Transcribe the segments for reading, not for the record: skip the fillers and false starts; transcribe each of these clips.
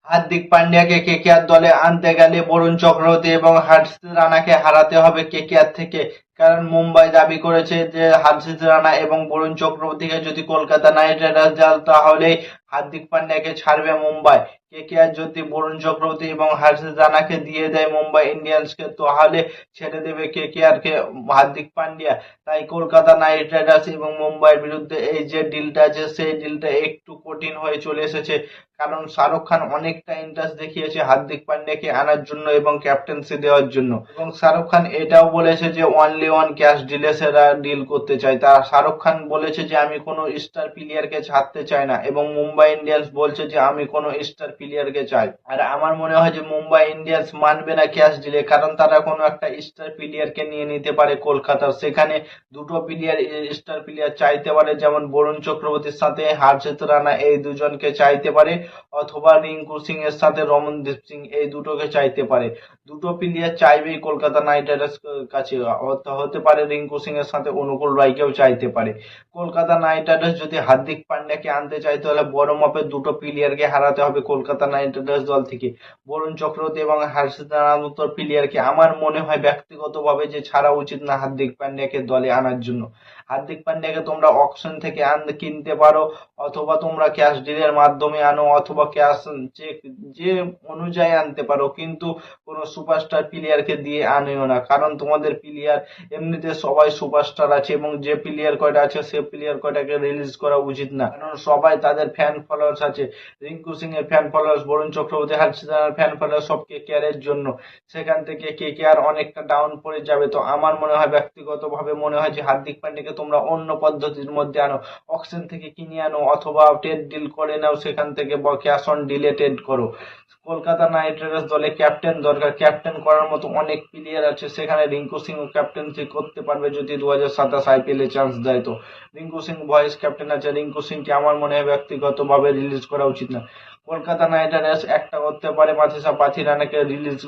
Hardik পান্ডিয়াকে KKR দলে আনতে গেলে বরুণ চক্রবর্তী এবং হার্ষিত রানাকে হারাতে হবে কেকেআর থেকে। কারণ মুম্বাই দাবি করেছে যে হার্ষিত রানা এবং বরুণ চক্রবর্তীকে যদি কলকাতা নাইট রাইডার্স দেয় তাহলে হার্দিক পান্ডিয়াকে ছাড়বে মুম্বাই। কেকেআর যদি বরুণ চক্রবর্তী এবং হার্ষিত রানাকে দিয়ে দেয় মুম্বাই ইন্ডিয়ান্সকে তাহলে ছেড়ে দেবে কেকেআর কে হার্দিক পান্ডিয়া। তাই কলকাতা নাইট রাইডার্স এবং মুম্বাইয়ের বিরুদ্ধে এই যে ডিলটা আছে সেই ডিলটা একটু কঠিন হয়ে চলে এসেছে। কারণ শাহরুখ খান অনেকটা ইন্টারেস্ট দেখিয়েছে হার্দিক পান্ডিয়াকে আনার জন্য এবং ক্যাপ্টেন্সি দেওয়ার জন্য, এবং শাহরুখ খান এটাও বলেছে যে অনলি ওয়ান ক্যাশ ডিলে সেরা ডিল করতে চায়। তা শাহরুখ খান বলেছে যে আমি কোনো স্টার প্লেয়ারকে ছাড়তে চাই না, এবং মুম্বাই ইন্ডিয়ান্স বলছে যে আমি কোনো স্টার প্লেয়ারকে চাই। আর আমার মনে হয় যে মুম্বাই ইন্ডিয়ান্স মানবে না ক্যাশ ডিলে, কারণ তারা কোনো একটা স্টার প্লেয়ারকে নিয়ে নিতে পারে কলকাতার। সেখানে দুটো প্লেয়ার স্টার প্লেয়ার চাইতে পারে, যেমন বরুণ চক্রবর্তীর সাথে হার্ষিত রানা এই দুজনকে চাইতে পারে, অথবা রিঙ্কু সিং এর সাথে রমনদীপ সিং এই দুটোকে চাইতে পারে। দুটো প্লেয়ার চাইবেই কলকাতা নাইট রাইডার্স কাছে। হতে পারে রিঙ্কু সিং এর সাথে অনুকূল রায়কেও চাইতে পারে। কলকাতা নাইট রাইডার্স যদি হার্দিক পান্ডিয়াকে আনতে চায় তাহলে বড় মাপের দুটো প্লেয়ারকে হারাতে হবে কলকাতা নাইট রাইডার্স দল থেকে। বরুণ চক্রবর্তী এবং হার্ষিত রানার মতো প্লেয়ারকে আমার মনে হয় ব্যক্তিগতভাবে যে ছাড়া উচিত না হার্দিক পান্ডিয়াকে দলে আনার জন্য। হার্দিক পান্ডিয়াকে তোমরা অকশন থেকে কিনতে পারো, অথবা তোমরা ক্যাশ ডিলের মাধ্যমে আনো, অথবা ক্যাশ চেক যে অনুযায়ী আনতে পারো, কিন্তু কোনো সুপারস্টার প্লেয়ারকে দিয়ে আনিও না। কারণ তোমাদের প্লেয়ার এমনিতে সবাই সুপারস্টার আছে, এবং যে প্লেয়ার কয়টা আছে সে প্লেয়ার কয়টাকে রিলিজ করা উচিত না, কারণ সবাই তাদের ফ্যান ফলোয়ার্স আছে। রিঙ্কু সিং এর ফ্যান ফলোয়ার্স, বরুণ চক্রবর্তী, হার্ষিত রানার ফ্যান ফলোয়ার্স সব কেকেআর এর জন্য। সেখান থেকে কেকেআর অনেকটা ডাউন পড়ে যাবে। তো আমার মনে হয় ব্যক্তিগতভাবে মনে হয় যে হার্দিক পান্ডিয়াকে তোমরা অন্য পদ্ধতির মধ্যে আনো, অকশন থেকে কিনে আনো, অথবা ট্রেড ডিল করে নাও সেখান থেকে, বা ক্যাশ অন ডিলে ট্রেড করো। কলকাতা নাইট রাইডার্স দলে ক্যাপ্টেন দরকার, ক্যাপ্টেন করার মতো অনেক প্লেয়ার আছে। সেখানে রিঙ্কু সিং ক্যাপ্টেন্সি করতে পারবে যদি 2027 আইপিএল এ চান্স দেয়। তো রিঙ্কু সিং ভয়েস ক্যাপ্টেন আছে, রিঙ্কু সিংকে আমার মনে হয় ব্যক্তিগতভাবে রিলিজ করা উচিত না। কলকাতা নাইট রাইডার্স একটা করতে পারে, মাথিসা পাথিরানাকে রিলিজ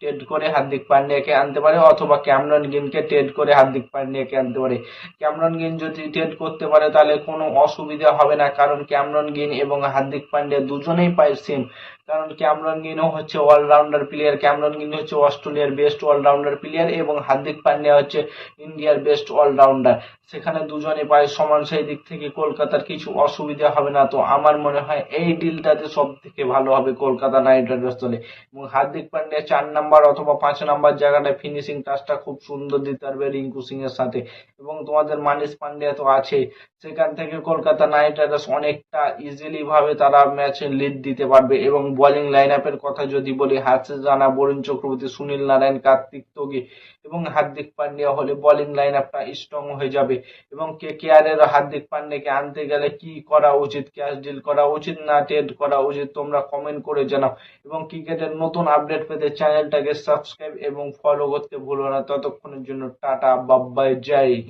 ট্রেড করে হার্দিক পান্ডিয়াকে আনতে পারে, অথবা ক্যামরন গ্রিনকে ট্রেড করে হার্দিক পান্ডিয়াকে আনতে পারে। ক্যামরন গ্রিন যদি ট্রেড করতে পারে তাহলে কোনো অসুবিধা হবে না, কারণ ক্যামরন গ্রিন এবং হার্দিক পান্ডিয়া দুজনেই পায় সেম। কারণ ক্যামরন গ্রিনও হচ্ছে অলরাউন্ডার প্লেয়ার, ক্যামরন গ্রিন হচ্ছে অস্ট্রেলিয়ার বেস্ট অলরাউন্ডার প্লেয়ার, এবং হার্দিক পান্ডিয়া হচ্ছে ইন্ডিয়ার বেস্ট অলরাউন্ডার। সেখানে দুজনে পায় সমান, সেই দিক থেকে কলকাতার কিছু অসুবিধা হবে না। তো আমার মনে হয় এই ডিলটাতে সব থেকে ভালো হবে কলকাতা নাইট রাইডার্স দলে। এবং হার্দিক পান্ডিয়া 4 নাম্বার অথবা 5 নাম্বার জায়গাটায় ফিনিশিং টাচটা খুব সুন্দর দিতে পারবে রিঙ্কু সিং এর সাথে, এবং তোমাদের মানিশ পান্ডিয়া তো আছে। সেখান থেকে কলকাতা নাইট রাইডার্স অনেকটা ইজিলি ভাবে তারা ম্যাচে লিড দিতে পারবে। এবং বোলিং লাইন আপের কথা যদি বলি, হার্ষিত রানা, বরুণ চক্রবর্তী, সুনীল নারায়ণ, কার্তিক তোগি এবং হার্দিক পান্ডিয়া হলে বোলিং লাইন আপটা স্ট্রং হয়ে যাবে। এবং কেকেআর এর হার্দিক পান্ডিয়াকে আনতে গেলে কি করা উচিত, ক্যাশ ডিল করা উচিত না ট্রেড করা উচিত, তোমরা কমেন্ট করে জানাও। এবং ক্রিকেটের নতুন আপডেট পেতে চ্যানেলটাকে সাবস্ক্রাইব এবং ফলো করতে ভুলো না। ততক্ষণের জন্য টাটা, বাই বাই, জয়।